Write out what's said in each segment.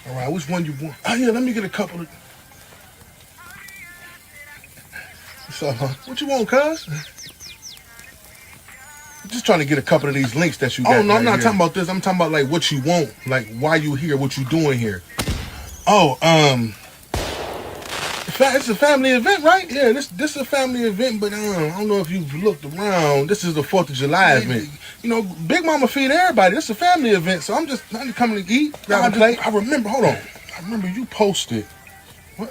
All right, which one you want? Oh, yeah, let me get a couple of... What's up, huh? What you want, cuz? Just trying to get a couple of these links that you got. Oh, no, I'm not talking about this. I'm talking about, like, what you want. Like, why you here, what you doing here. Oh, it's a family event, right? Yeah, this is a family event, but I don't know if you've looked around. This is the 4th of July event. You know, Big Mama feed everybody. This is a family event, so I'm coming to eat, grab a plate. I remember, hold on. I remember you posted. What?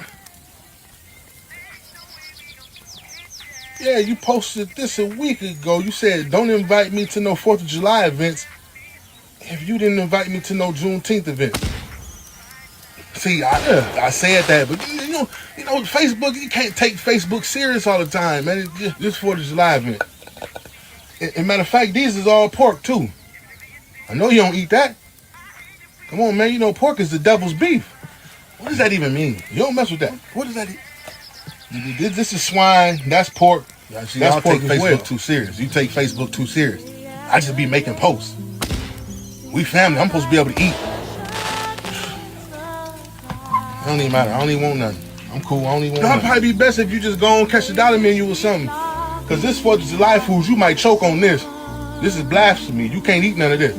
Yeah, you posted this a week ago. You said, don't invite me to no 4th of July events if you didn't invite me to no Juneteenth events. See, I said that, but you know, Facebook, you can't take Facebook serious all the time, man. It's just 4th of July event. And matter of fact, these is all pork, too. I know you don't eat that. Come on, man. You know pork is the devil's beef. What does that even mean? You don't mess with that. What does that mean? This is swine. That's pork. That's pork. Take Facebook too serious. You take Facebook too serious. I just be making posts. We family. I'm supposed to be able to eat. It don't even matter. I don't even want nothing. I'm cool. I don't even want nothing. It'd probably be best if you just go and catch the dollar menu or something. Because this 4th of July foods, you might choke on this. This is blasphemy. You can't eat none of this.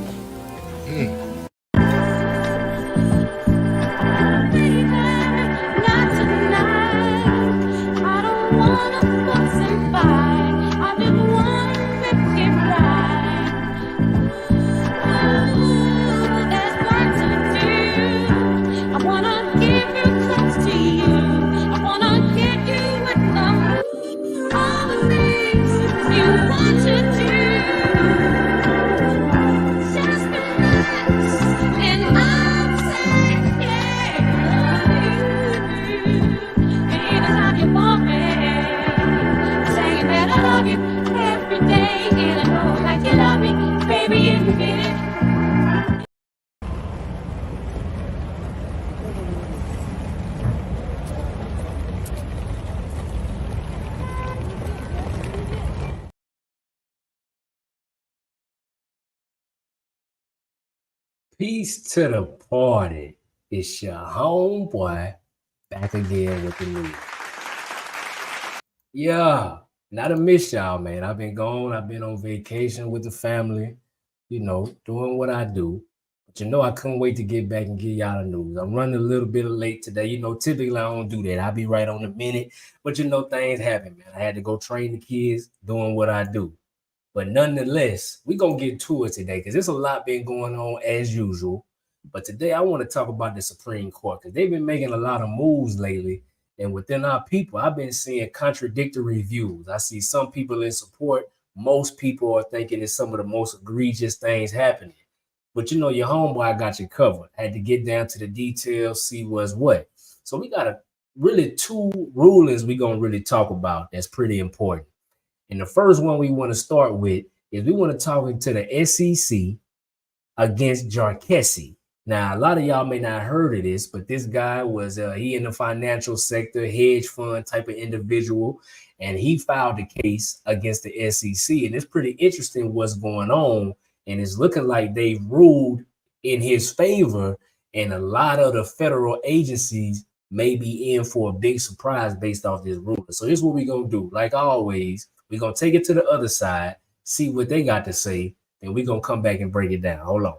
Peace to the party. It's your homeboy back again with the news. Yeah, not to miss y'all, man. I've been gone. I've been on vacation with the family, you know, doing what I do. But you know, I couldn't wait to get back and get y'all the news. I'm running a little bit late today. You know, typically I don't do that. I'll be right on the minute. But you know, things happen, man. I had to go train the kids doing what I do. But nonetheless, we're going to get to it today because there's a lot been going on as usual. But today I want to talk about the Supreme Court because they've been making a lot of moves lately. And within our people, I've been seeing contradictory views. I see some people in support. Most people are thinking it's some of the most egregious things happening. But you know, your homeboy got you covered. Had to get down to the details, see what's what. So we got really 2 rulings we're going to really talk about that's pretty important. And the first one we want to start with is we want to talk to the SEC against Jarkessi. Now, a lot of y'all may not have heard of this, but this guy was he in the financial sector, hedge fund type of individual, and he filed a case against the SEC. And it's pretty interesting what's going on. And it's looking like they've ruled in his favor, and a lot of the federal agencies may be in for a big surprise based off this ruling. So here's what we're going to do. Like always, we're going to take it to the other side, see what they got to say, and we're going to come back and break it down. Hold on.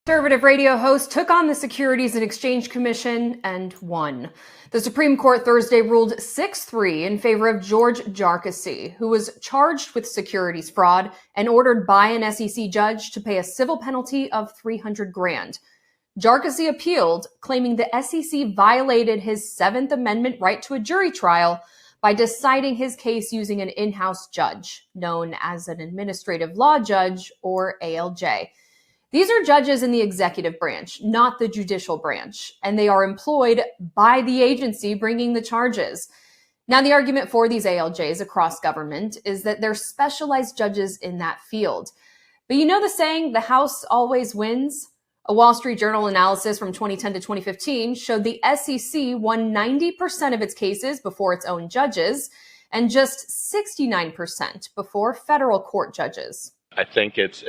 Conservative radio host took on the Securities and Exchange Commission and won. The Supreme Court Thursday ruled 6-3 in favor of George Jarkessi, who was charged with securities fraud and ordered by an SEC judge to pay a civil penalty of $300,000. Jarkissi appealed, claiming the SEC violated his Seventh Amendment right to a jury trial by deciding his case using an in-house judge, known as an administrative law judge, or ALJ. These are judges in the executive branch, not the judicial branch, and they are employed by the agency bringing the charges. Now, the argument for these ALJs across government is that they're specialized judges in that field. But you know the saying, the House always wins? A Wall Street Journal analysis from 2010 to 2015 showed the SEC won 90% of its cases before its own judges and just 69% before federal court judges. I think it's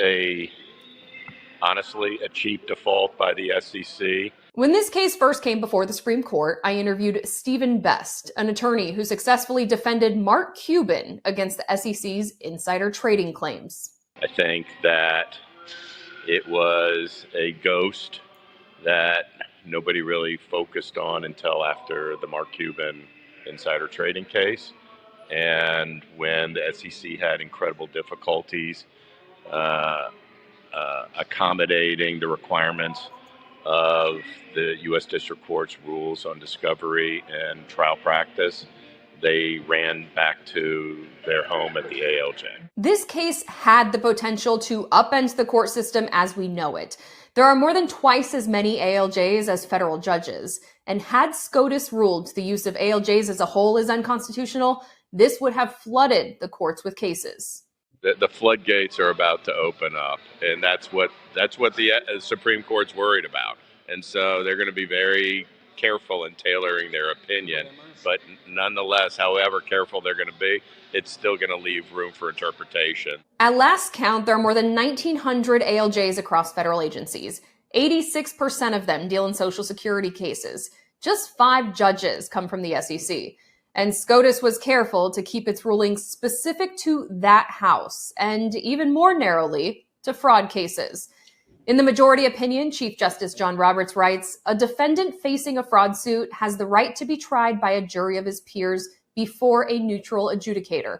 honestly a cheap default by the SEC. When this case first came before the Supreme Court, I interviewed Stephen Best, an attorney who successfully defended Mark Cuban against the SEC's insider trading claims. I think that it was a ghost that nobody really focused on until after the Mark Cuban insider trading case. And when the SEC had incredible difficulties accommodating the requirements of the U.S. District Court's rules on discovery and trial practice, they ran back to their home at the ALJ. This case had the potential to upend the court system as we know it. There are more than twice as many ALJs as federal judges. And had SCOTUS ruled the use of ALJs as a whole is unconstitutional, this would have flooded the courts with cases. The floodgates are about to open up, and that's what the Supreme Court's worried about. And so they're going to be very careful in tailoring their opinion. But nonetheless, however careful they're going to be, it's still going to leave room for interpretation. At last count, there are more than 1,900 ALJs across federal agencies. 86% of them deal in Social Security cases. Just 5 judges come from the SEC. And SCOTUS was careful to keep its rulings specific to that house, and even more narrowly, to fraud cases. In the majority opinion, Chief Justice John Roberts writes, a defendant facing a fraud suit has the right to be tried by a jury of his peers before a neutral adjudicator.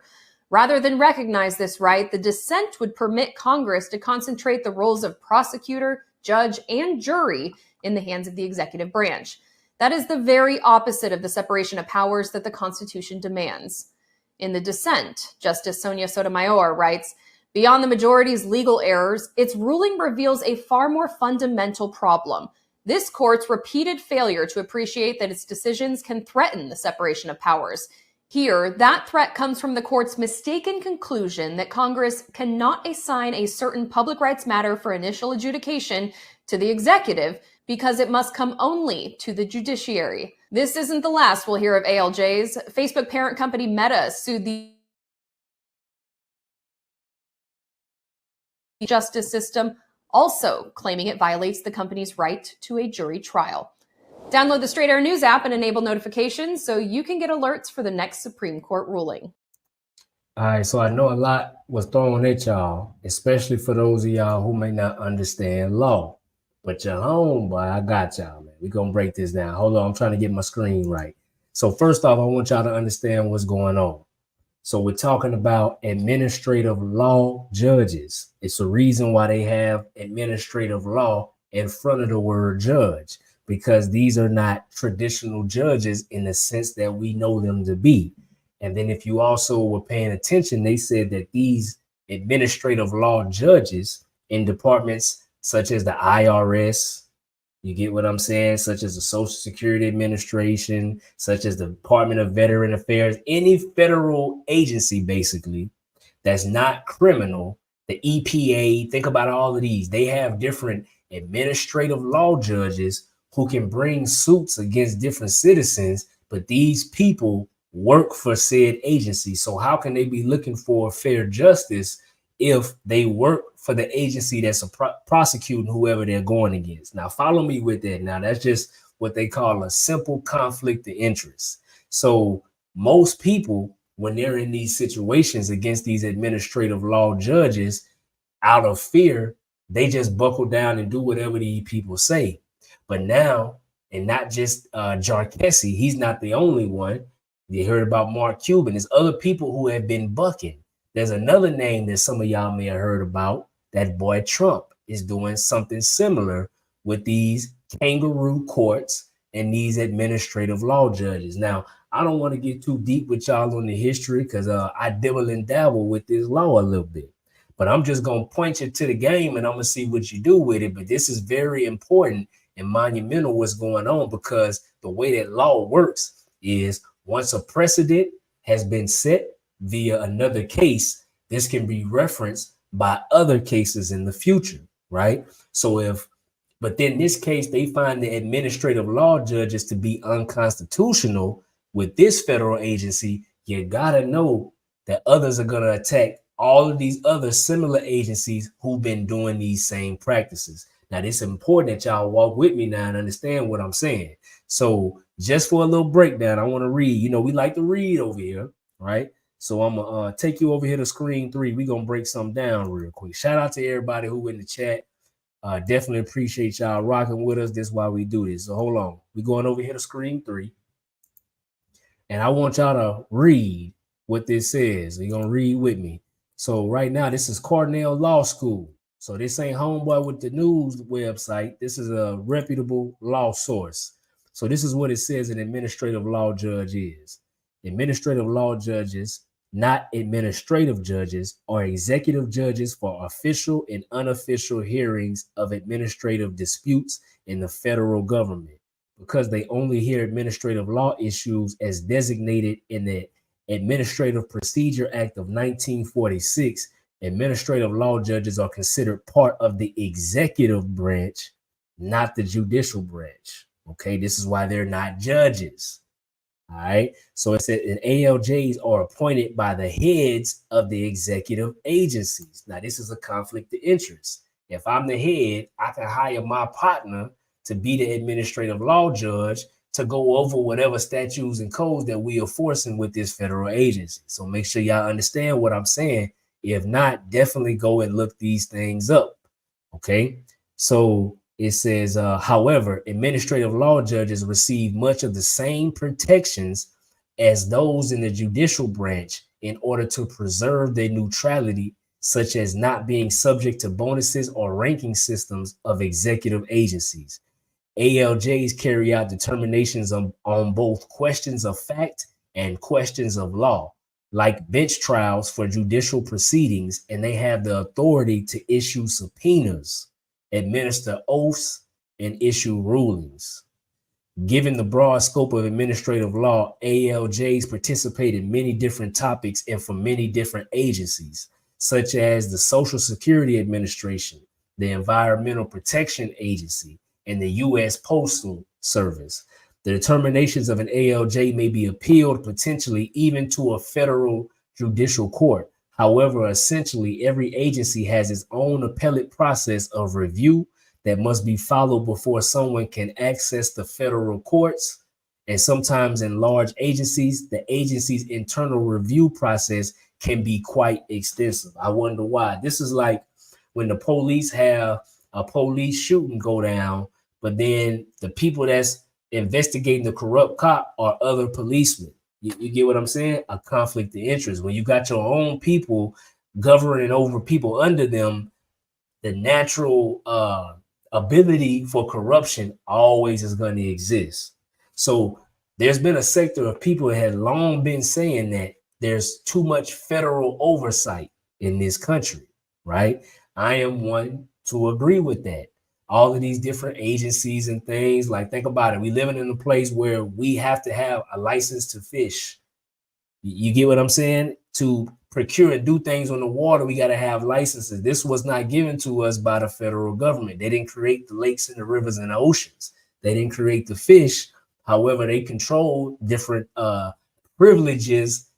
Rather than recognize this right, the dissent would permit Congress to concentrate the roles of prosecutor, judge, and jury in the hands of the executive branch. That is the very opposite of the separation of powers that the Constitution demands. In the dissent, Justice Sonia Sotomayor writes, beyond the majority's legal errors, its ruling reveals a far more fundamental problem. This court's repeated failure to appreciate that its decisions can threaten the separation of powers. Here, that threat comes from the court's mistaken conclusion that Congress cannot assign a certain public rights matter for initial adjudication to the executive because it must come only to the judiciary. This isn't the last we'll hear of ALJs. Facebook parent company Meta sued the justice system, also claiming it violates the company's right to a jury trial. Download the Straight Air News app and enable notifications so you can get alerts for the next Supreme Court ruling. All right, so I know a lot was thrown at y'all, especially for those of y'all who may not understand law. But your homeboy, I got y'all, man. We're going to break this down. Hold on, I'm trying to get my screen right. So first off, I want y'all to understand what's going on. So we're talking about administrative law judges. It's a reason why they have administrative law in front of the word judge, because these are not traditional judges in the sense that we know them to be. And then if you also were paying attention, they said that these administrative law judges in departments such as the IRS, you get what I'm saying, such as the Social Security Administration, such as the Department of Veteran Affairs, any federal agency basically that's not criminal, the EPA, think about all of these. They have different administrative law judges who can bring suits against different citizens, but these people work for said agency. So how can they be looking for fair justice if they work for the agency that's prosecuting whoever they're going against? Now, follow me with that. Now, that's just what they call a simple conflict of interest. So most people, when they're in these situations against these administrative law judges, out of fear, they just buckle down and do whatever these people say. But now, and not just Jarkissi, he's not the only one. You heard about Mark Cuban. There's other people who have been bucking. There's another name that some of y'all may have heard about. That boy Trump is doing something similar with these kangaroo courts and these administrative law judges. Now, I don't want to get too deep with y'all on the history because I dibble and dabble with this law a little bit. But I'm just going to point you to the game and I'm going to see what you do with it. But this is very important and monumental what's going on, because the way that law works is once a precedent has been set via another case, this can be referenced by other cases in the future, right? So but then this case, they find the administrative law judges to be unconstitutional with this federal agency. You gotta know that others are gonna attack all of these other similar agencies who've been doing these same practices. Now, it's important that y'all walk with me now and understand what I'm saying. So just for a little breakdown, I want to read. You know, we like to read over here, right? So I'm gonna take you over here to screen 3. We're gonna break something down real quick. Shout out to everybody who in the chat. Definitely appreciate y'all rocking with us. That's why we do this. So hold on. We're going over here to screen 3. And I want y'all to read what this says. You're gonna read with me. So right now, this is Cornell Law School. So this ain't Homeboy with the News website. This is a reputable law source. So this is what it says an administrative law judge is. Administrative law judges, not administrative judges, are executive judges for official and unofficial hearings of administrative disputes in the federal government. Because they only hear administrative law issues as designated in the Administrative Procedure Act of 1946, administrative law judges are considered part of the executive branch, not the judicial branch. Okay, this is why they're not judges. All right, so it said that ALJs are appointed by the heads of the executive agencies. Now, this is a conflict of interest. If I'm the head, I can hire my partner to be the administrative law judge to go over whatever statutes and codes that we are forcing with this federal agency. So make sure y'all understand what I'm saying. If not, definitely go and look these things up. Okay, so it says, however, administrative law judges receive much of the same protections as those in the judicial branch in order to preserve their neutrality, such as not being subject to bonuses or ranking systems of executive agencies. ALJs carry out determinations on both questions of fact and questions of law, like bench trials for judicial proceedings, and they have the authority to issue subpoenas, administer oaths, and issue rulings. Given the broad scope of administrative law, ALJs participate in many different topics and from many different agencies, such as the Social Security Administration, the Environmental Protection Agency, and the U.S. Postal Service. The determinations of an ALJ may be appealed potentially even to a federal judicial court. However, essentially, every agency has its own appellate process of review that must be followed before someone can access the federal courts. And sometimes in large agencies, the agency's internal review process can be quite extensive. I wonder why. This is like when the police have a police shooting go down, but then the people that's investigating the corrupt cop are other policemen. You get what I'm saying? A conflict of interest. When you got your own people governing over people under them, the natural ability for corruption always is going to exist. So there's been a sector of people that had long been saying that there's too much federal oversight in this country, right? I am one to agree with that. All of these different agencies and things, like, think about it. We living in a place where we have to have a license to fish. You get what I'm saying? To procure and do things on the water, we got to have licenses. This was not given to us by the federal government. They didn't create the lakes and the rivers and the oceans. They didn't create the fish. However, they control different privileges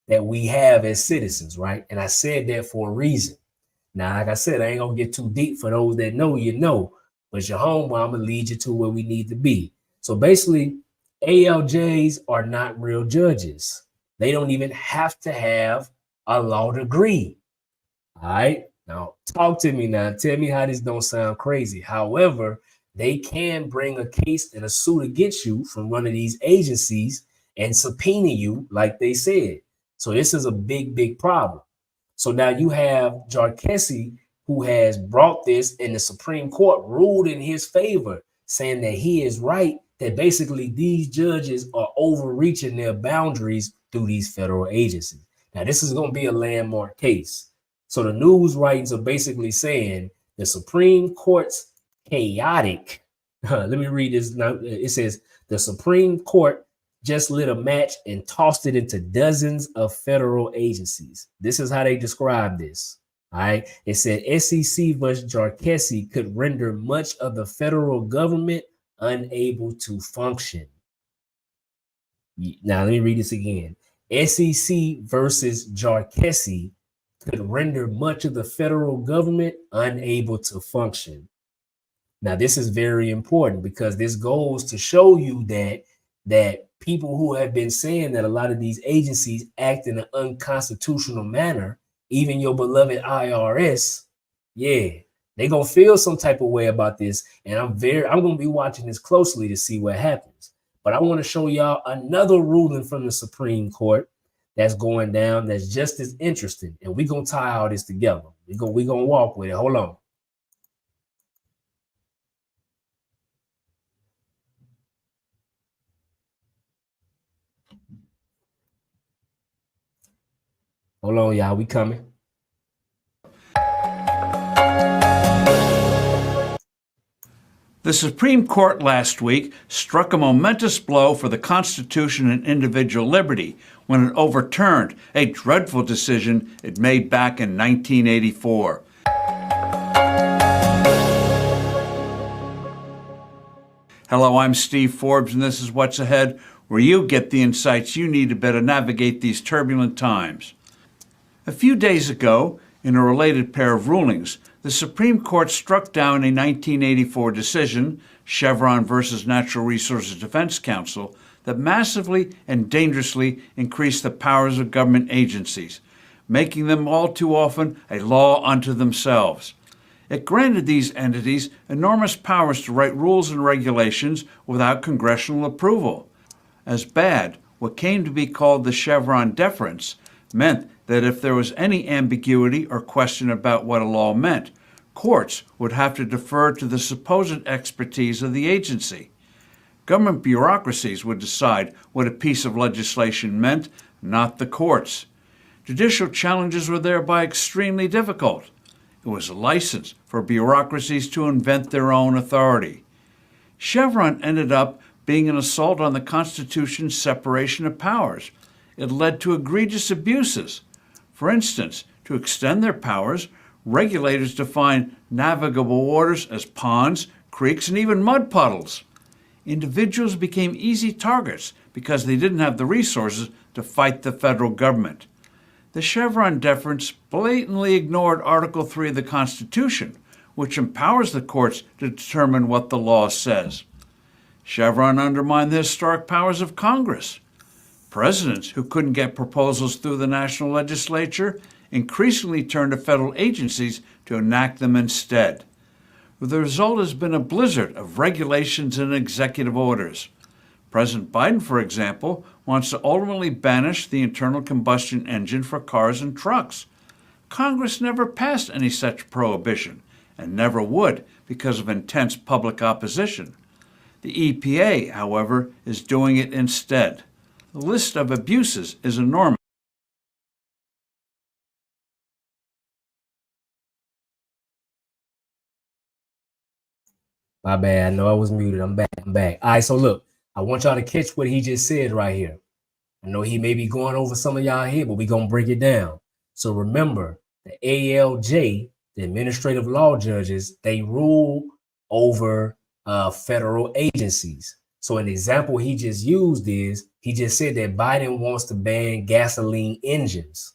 that we have as citizens, right? And I said that for a reason. Now, like I said, I ain't gonna get too deep. For those that know, you know, but your homeboy, I'm gonna lead you to where we need to be. So basically, ALJs are not real judges. They don't even have to have a law degree. All right, now talk to me now. Tell me how this don't sound crazy. However, they can bring a case and a suit against you from one of these agencies and subpoena you, like they said. So this is a big, big problem. So now you have Jarkessi, who has brought this, and the Supreme Court ruled in his favor saying that he is right, that basically these judges are overreaching their boundaries through these federal agencies. Now, this is going to be a landmark case. So the news writings are basically saying the Supreme Court's chaotic, let me read this now. It says the Supreme Court just lit a match and tossed it into dozens of federal agencies. This is how they describe this. All right. It said SEC versus Jarkessi could render much of the federal government unable to function. Now, let me read this again. SEC versus Jarkessi could render much of the federal government unable to function. Now, this is very important because this goes to show you that people who have been saying that a lot of these agencies act in an unconstitutional manner, even your beloved IRS, yeah, they're gonna feel some type of way about this. And I'm gonna be watching this closely to see what happens. But I want to show y'all another ruling from the Supreme Court that's going down that's just as interesting. And we're gonna tie all this together. We're gonna walk with it. Hold on. Hold on, y'all. We coming. The Supreme Court last week struck a momentous blow for the Constitution and individual liberty when it overturned a dreadful decision it made back in 1984. Hello, I'm Steve Forbes, and this is What's Ahead, where you get the insights you need to better navigate these turbulent times. A few days ago, in a related pair of rulings, the Supreme Court struck down a 1984 decision, Chevron versus Natural Resources Defense Council, that massively and dangerously increased the powers of government agencies, making them all too often a law unto themselves. It granted these entities enormous powers to write rules and regulations without congressional approval. As bad, what came to be called the Chevron deference meant that if there was any ambiguity or question about what a law meant, courts would have to defer to the supposed expertise of the agency. Government bureaucracies would decide what a piece of legislation meant, not the courts. Judicial challenges were thereby extremely difficult. It was a license for bureaucracies to invent their own authority. Chevron ended up being an assault on the Constitution's separation of powers. It led to egregious abuses. For instance, to extend their powers, regulators defined navigable waters as ponds, creeks, and even mud puddles. Individuals became easy targets because they didn't have the resources to fight the federal government. The Chevron deference blatantly ignored Article 3 of the Constitution, which empowers the courts to determine what the law says. Chevron undermined the historic powers of Congress. Presidents who couldn't get proposals through the national legislature increasingly turned to federal agencies to enact them instead. The result has been a blizzard of regulations and executive orders. President Biden, for example, wants to ultimately banish the internal combustion engine for cars and trucks. Congress never passed any such prohibition, and never would because of intense public opposition. The EPA, however, is doing it instead. The list of abuses is enormous. My bad. I know I was muted. I'm back. All right, so look, I want y'all to catch what he just said right here. I know he may be going over some of y'all here, but we're going to break it down. So remember, the ALJ, the administrative law judges, they rule over federal agencies. So an example he just used is, he just said that Biden wants to ban gasoline engines.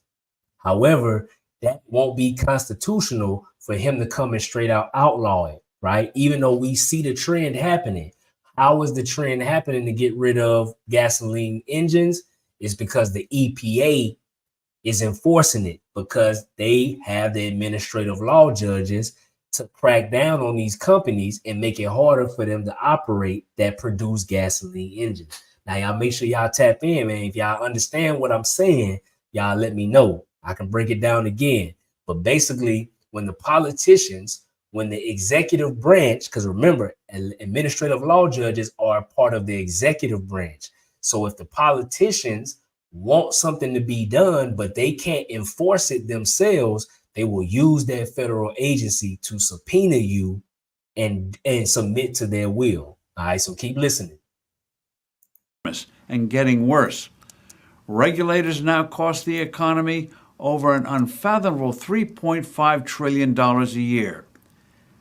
However, that won't be constitutional for him to come and straight out outlaw it, right? Even though we see the trend happening. How is the trend happening to get rid of gasoline engines? It's because the EPA is enforcing it, because they have the administrative law judges to crack down on these companies and make it harder for them to operate that produce gasoline engines. Now, y'all make sure y'all tap in, man. If y'all understand what I'm saying, y'all let me know. I can break it down again. But basically, when the politicians when the executive branch, because remember, administrative law judges are part of the executive branch. So if the politicians want something to be done, but they can't enforce it themselves, they will use that federal agency to subpoena you and submit to their will. All right, so keep listening. And getting worse. Regulators now cost the economy over an unfathomable $3.5 trillion a year.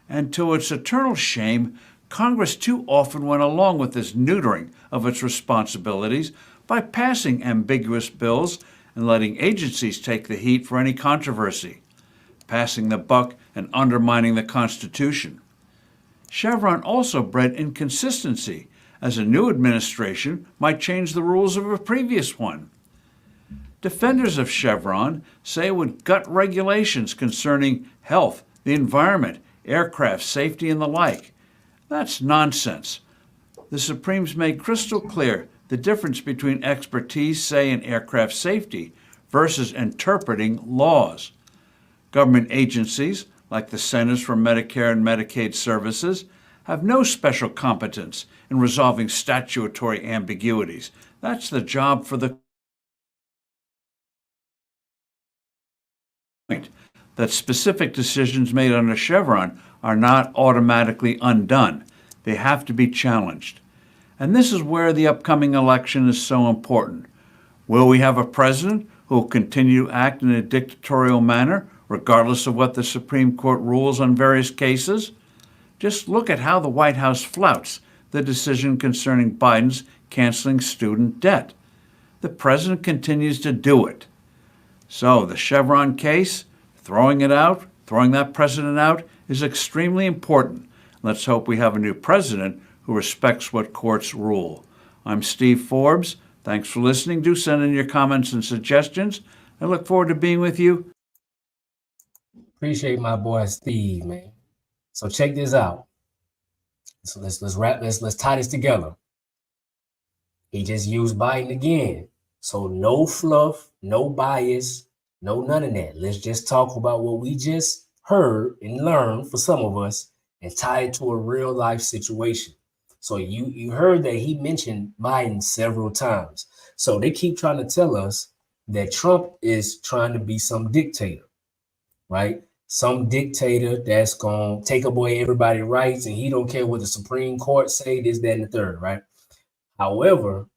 And to its eternal shame, Congress too often went along with this neutering of its responsibilities by passing ambiguous bills and letting agencies take the heat for any controversy, passing the buck and undermining the Constitution. Chevron also bred inconsistency, as a new administration might change the rules of a previous one. Defenders of Chevron say it would gut regulations concerning health, the environment, aircraft safety, and the like. That's nonsense. The Supremes made crystal clear the difference between expertise, say, in aircraft safety versus interpreting laws. Government agencies, like the Centers for Medicare and Medicaid Services, have no special competence in resolving statutory ambiguities. That's the job for the point that specific decisions made under Chevron are not automatically undone. They have to be challenged. And this is where the upcoming election is so important. Will we have a president who will continue to act in a dictatorial manner, regardless of what the Supreme Court rules on various cases? Just look at how the White House flouts the decision concerning Biden's canceling student debt. The president continues to do it. So the Chevron case, throwing that precedent out, is extremely important. Let's hope we have a new president who respects what courts rule. I'm Steve Forbes. Thanks for listening. Do send in your comments and suggestions. I look forward to being with you. Appreciate my boy Steve, man. So check this out. So let's tie this together. He just used Biden again. So no fluff, no bias, no none of that. Let's just talk about what we just heard and learned for some of us and tie it to a real life situation. So you heard that he mentioned Biden several times. So they keep trying to tell us that Trump is trying to be some dictator, right? Some dictator that's going to take away everybody's rights and he don't care what the Supreme Court say, this, that, and the third, right? However,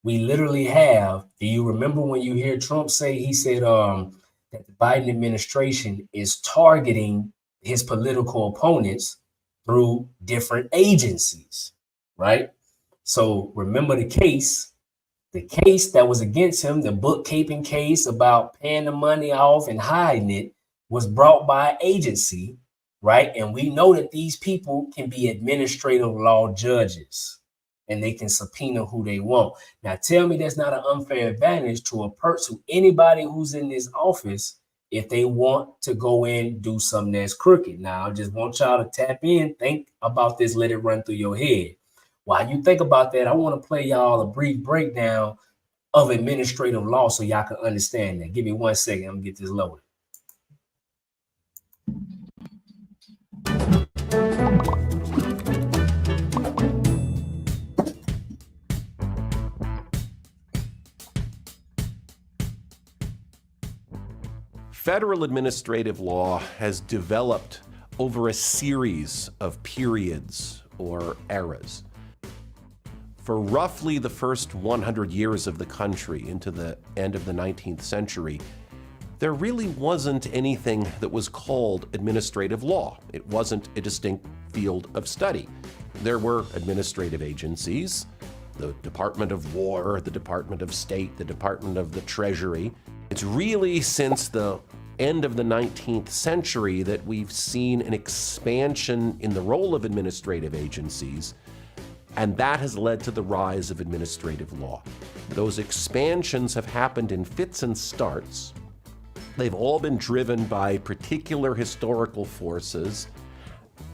we literally have, do you remember when you hear Trump say, he said that the Biden administration is targeting his political opponents through different agencies, right? So remember the case that was against him, the bookkeeping case about paying the money off and hiding it, was brought by an agency, right? And we know that these people can be administrative law judges and they can subpoena who they want. Now, tell me that's not an unfair advantage to a person, anybody who's in this office, if they want to go in and do something that's crooked. Now, I just want y'all to tap in, think about this, let it run through your head. While you think about that, I want to play y'all a brief breakdown of administrative law so y'all can understand that. Give me 1 second, I'm gonna get this loaded. Federal administrative law has developed over a series of periods or eras. For roughly the first 100 years of the country into the end of the 19th century, there really wasn't anything that was called administrative law. It wasn't a distinct field of study. There were administrative agencies, the Department of War, the Department of State, the Department of the Treasury. It's really since the end of the 19th century that we've seen an expansion in the role of administrative agencies, and that has led to the rise of administrative law. Those expansions have happened in fits and starts. They've all been driven by particular historical forces,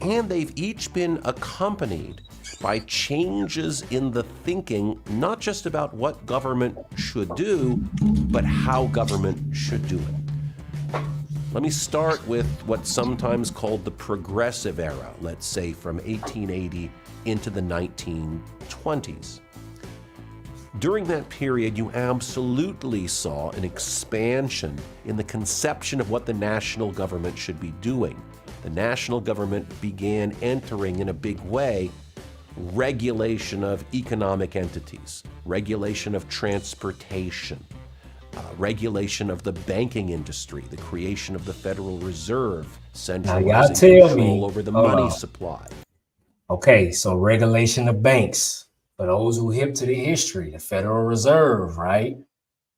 and they've each been accompanied by changes in the thinking, not just about what government should do, but how government should do it. Let me start with what's sometimes called the Progressive Era, let's say from 1880 into the 1920s. During that period, you absolutely saw an expansion in the conception of what the national government should be doing. The national government began entering in a big way regulation of economic entities, regulation of transportation, regulation of the banking industry, the creation of the Federal Reserve, centralizing control over the money supply. Okay, so regulation of banks. For those who hip to the history, the Federal Reserve, right?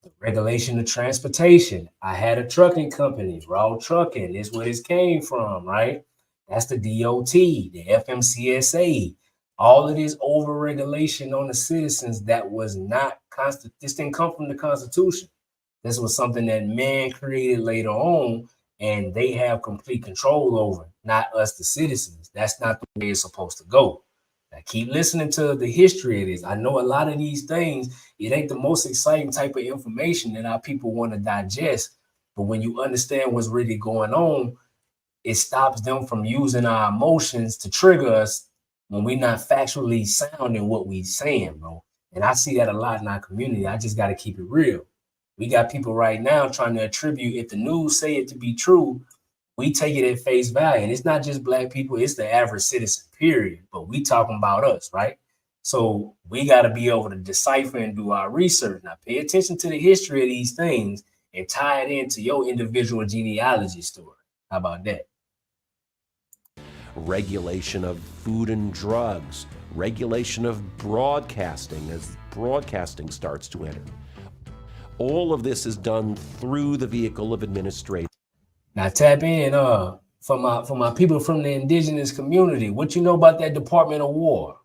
The regulation of transportation. I had a trucking company, Raw Trucking. Is where this came from, right? That's the DOT, the FMCSA. All of this over-regulation on the citizens that was not this didn't come from the Constitution. This was something that man created later on, and they have complete control over, not us, the citizens. That's not the way it's supposed to go. Now, keep listening to the history of this. I know a lot of these things, it ain't the most exciting type of information that our people want to digest, but when you understand what's really going on, it stops them from using our emotions to trigger us when we're not factually sound in what we saying, bro. And I see that a lot in our community. I just got to keep it real. We got people right now trying to attribute, if the news say it to be true, we take it at face value. And it's not just Black people, it's the average citizen, period. But we talking about us, right? So we got to be able to decipher and do our research. Now, pay attention to the history of these things and tie it into your individual genealogy story. How about that? Regulation of food and drugs, regulation of broadcasting as broadcasting starts to enter. All of this is done through the vehicle of administration. Now tap in for my people from the indigenous community. What you know about that Department of War?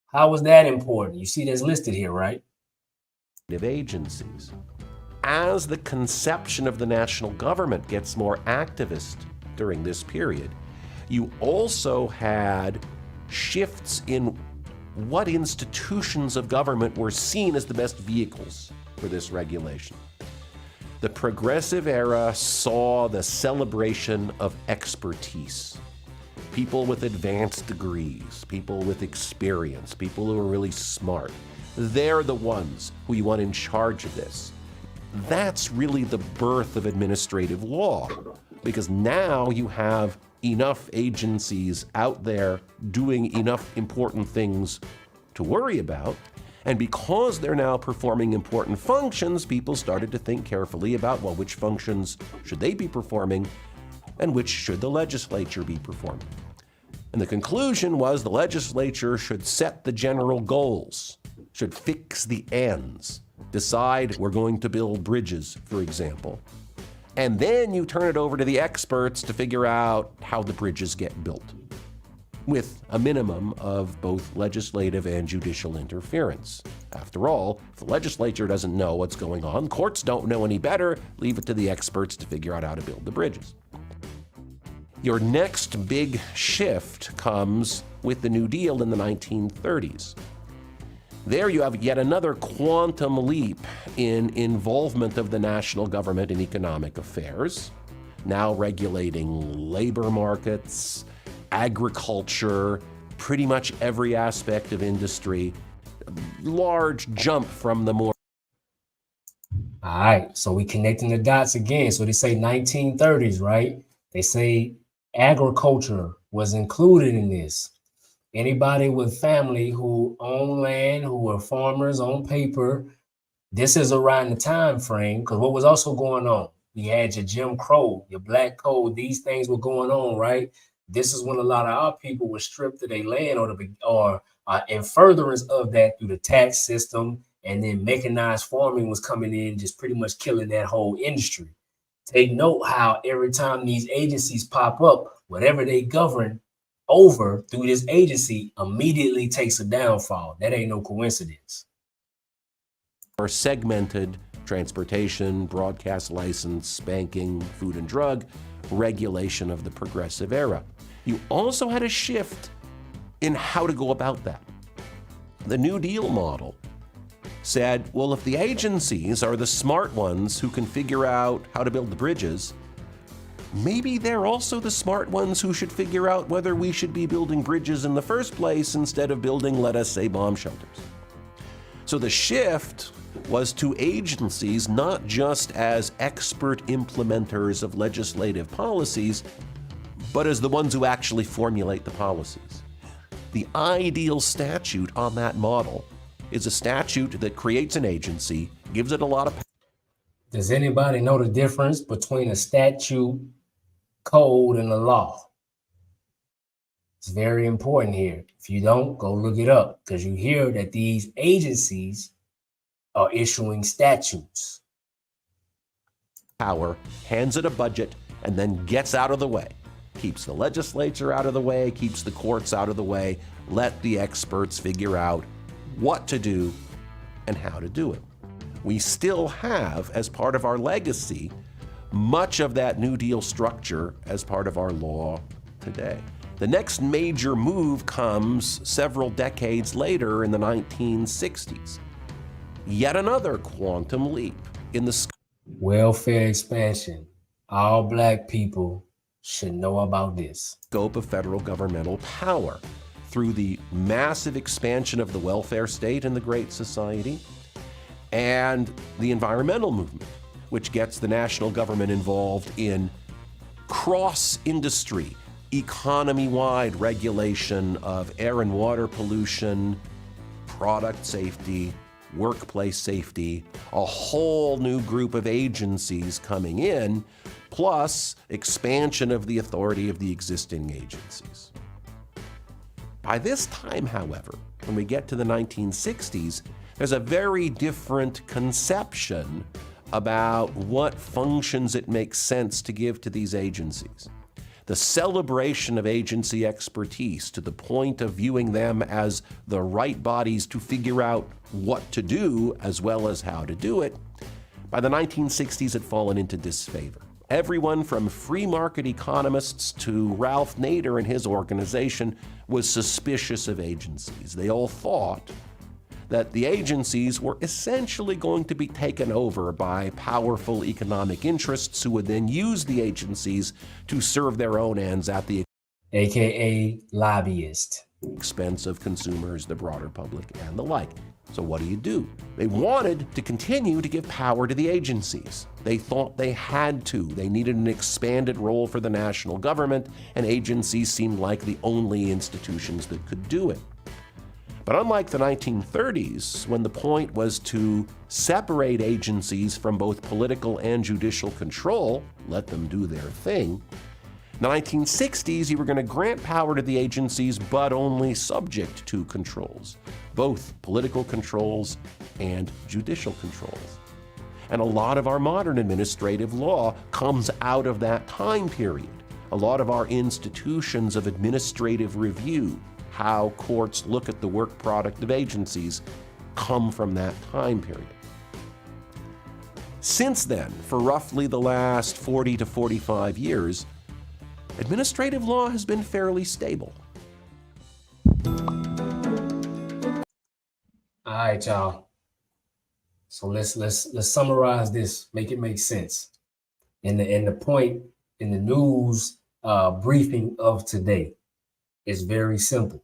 How was that important? You see that's listed here, right? Agencies. As the conception of the national government gets more activist during this period, you also had shifts in what institutions of government were seen as the best vehicles for this regulation. The Progressive Era saw the celebration of expertise. People with advanced degrees, people with experience, people who are really smart. They're the ones who you want in charge of this. That's really the birth of administrative law, because now you have enough agencies out there doing enough important things to worry about. And because they're now performing important functions, people started to think carefully about, well, which functions should they be performing and which should the legislature be performing? And the conclusion was the legislature should set the general goals, should fix the ends, decide we're going to build bridges, for example. And then you turn it over to the experts to figure out how the bridges get built, with a minimum of both legislative and judicial interference. After all, if the legislature doesn't know what's going on, courts don't know any better, leave it to the experts to figure out how to build the bridges. Your next big shift comes with the New Deal in the 1930s. There you have yet another quantum leap in involvement of the national government in economic affairs, now regulating labor markets, agriculture, pretty much every aspect of industry. Large jump from the more. All right, so we connecting the dots again. So they say 1930s, right? They say agriculture was included in this. Anybody with family who own land, who were farmers on paper, this is around the time frame, because what was also going on? You had your Jim Crow, your Black Code, these things were going on, right? This is when a lot of our people were stripped of their land or in furtherance of that through the tax system, and then mechanized farming was coming in, just pretty much killing that whole industry. Take note how every time these agencies pop up, whatever they govern over through this agency immediately takes a downfall. That ain't no coincidence. Or segmented transportation, broadcast license, banking, food and drug, regulation of the Progressive Era. You also had a shift in how to go about that. The New Deal model said, well, if the agencies are the smart ones who can figure out how to build the bridges, maybe they're also the smart ones who should figure out whether we should be building bridges in the first place instead of building, let us say, bomb shelters. So the shift was to agencies not just as expert implementers of legislative policies, but as the ones who actually formulate the policies. The ideal statute on that model is a statute that creates an agency, gives it a lot of. Does anybody know the difference between a statute, code, and a law? It's very important here. If you don't, go look it up, because you hear that these agencies are issuing statutes. Power, hands it a budget, and then gets out of the way. Keeps the legislature out of the way, keeps the courts out of the way, let the experts figure out what to do and how to do it. We still have, as part of our legacy, much of that New Deal structure as part of our law today. The next major move comes several decades later in the 1960s. Yet another quantum leap in the welfare expansion. All Black people should know about this. Scope of federal governmental power through the massive expansion of the welfare state in the Great Society and the environmental movement, which gets the national government involved in cross-industry, economy-wide regulation of air and water pollution, product safety, workplace safety, a whole new group of agencies coming in, plus expansion of the authority of the existing agencies. By this time, however, when we get to the 1960s, there's a very different conception about what functions it makes sense to give to these agencies. The celebration of agency expertise to the point of viewing them as the right bodies to figure out what to do as well as how to do it, by the 1960s had fallen into disfavor. Everyone from free market economists to Ralph Nader and his organization was suspicious of agencies. They all thought that the agencies were essentially going to be taken over by powerful economic interests who would then use the agencies to serve their own ends at the AKA lobbyist. expense of consumers, the broader public, and the like. So what do? They wanted to continue to give power to the agencies. They thought they had to. They needed an expanded role for the national government, and agencies seemed like the only institutions that could do it. But unlike the 1930s, when the point was to separate agencies from both political and judicial control, let them do their thing, in the 1960s, you were going to grant power to the agencies, but only subject to controls, both political controls and judicial controls. And a lot of our modern administrative law comes out of that time period. A lot of our institutions of administrative review, how courts look at the work product of agencies, come from that time period. Since then, for roughly the last 40 to 45 years, administrative law has been fairly stable. All right, y'all. So let's summarize this, make it make sense. And the point in the news briefing of today is very simple.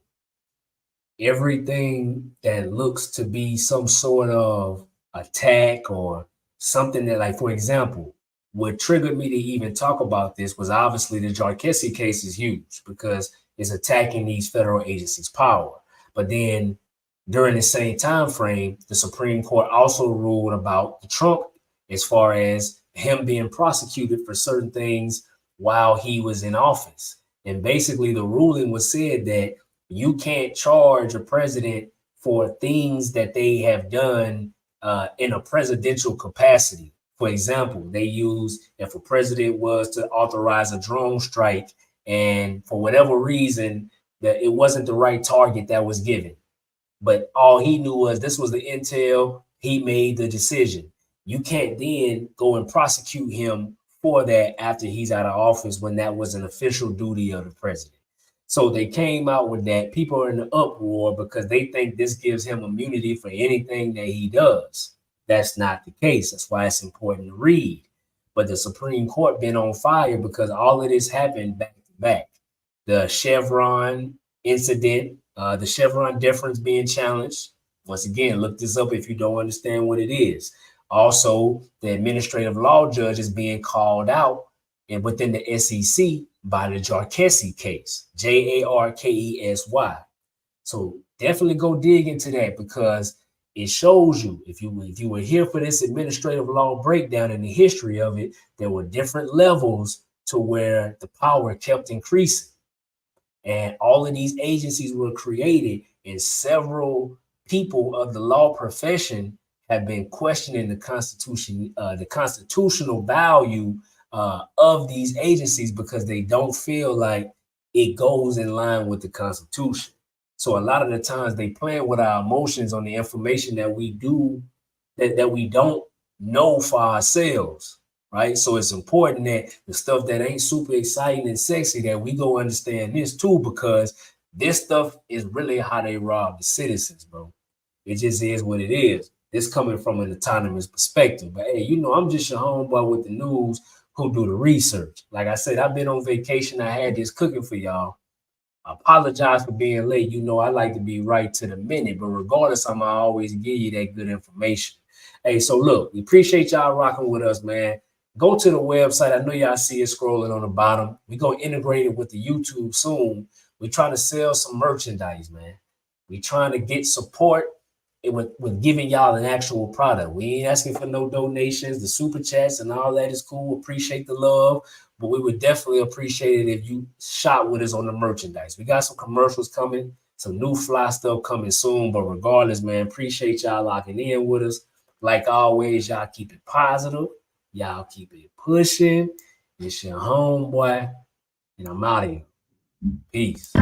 Everything that looks to be some sort of attack or something that, like, for example, what triggered me to even talk about this was obviously the Jarkessi case is huge because it's attacking these federal agencies' power. But then during the same time frame, the Supreme Court also ruled about Trump as far as him being prosecuted for certain things while he was in office. And basically the ruling was said that you can't charge a president for things that they have done in a presidential capacity. For example, they use if a president was to authorize a drone strike and for whatever reason that it wasn't the right target that was given. But all he knew was this was the intel, he made the decision. You can't then go and prosecute him for that after he's out of office when that was an official duty of the president. So they came out with that. People are in the uproar because they think this gives him immunity for anything that he does. That's not the case. That's why it's important to read. but the Supreme Court been on fire because all of this happened back to back. The Chevron incident, the Chevron deference being challenged. Once again, look this up if you don't understand what it is. Also, the administrative law judge is being called out and within the SEC by the Jarkesy case, Jarkesy. So definitely go dig into that because it shows you, if you were here for this administrative law breakdown and the history of it, there were different levels to where the power kept increasing. And all of these agencies were created, and several people of the law profession have been questioning the Constitution, the constitutional value of these agencies because they don't feel like it goes in line with the Constitution. So a lot of the times they playing with our emotions on the information that we do, that we don't know for ourselves, right? So it's important that the stuff that ain't super exciting and sexy, that we go understand this too, because this stuff is really how they rob the citizens, bro. It just is what it is. This coming from an autonomous perspective. But hey, you know, I'm just your homeboy with the news who do the research. Like I said, I've been on vacation. I had this cooking for y'all. I apologize for being late. You know, I like to be right to the minute, but regardless, I'm gonna always give you that good information. Hey, so look, we appreciate y'all rocking with us, man. Go to the website. I know y'all see it scrolling on the bottom. We're gonna integrate it with the YouTube soon. We're trying to sell some merchandise, man. We're trying to get support with giving y'all an actual product. We ain't asking for no donations. The super chats and all that is cool. Appreciate the love. But we would definitely appreciate it if you shop with us on the merchandise. We got some commercials coming, some new fly stuff coming soon. But regardless, man, appreciate y'all locking in with us. Like always, y'all keep it positive. Y'all keep it pushing. It's your homeboy, and I'm out of here. Peace.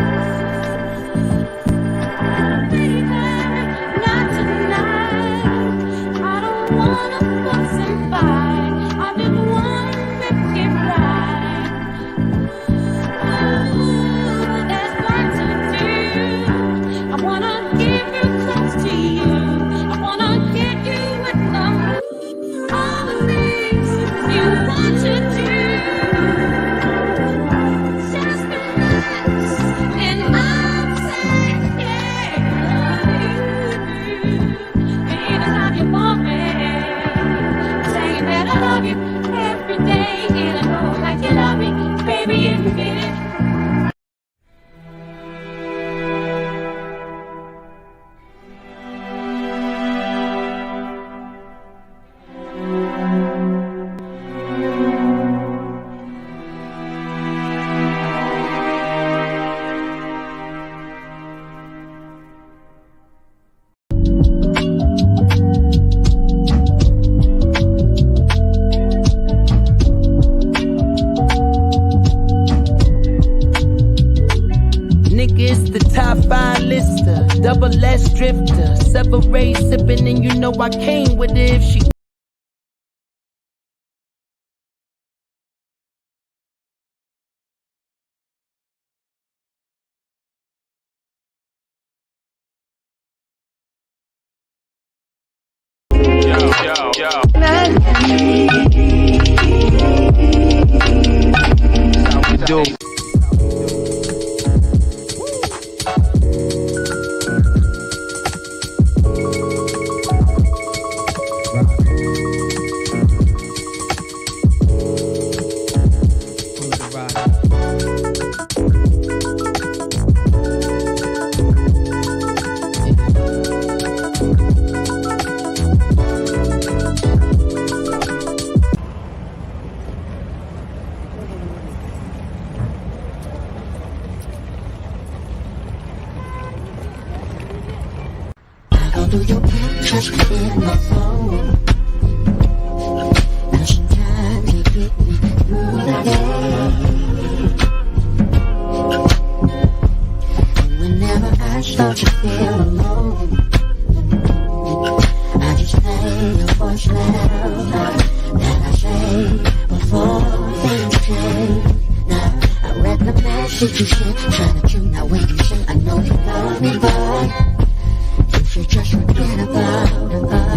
Double S drifter, separate sipping, and you know I came with it if she. Yo. I know you love me, but if you just forget about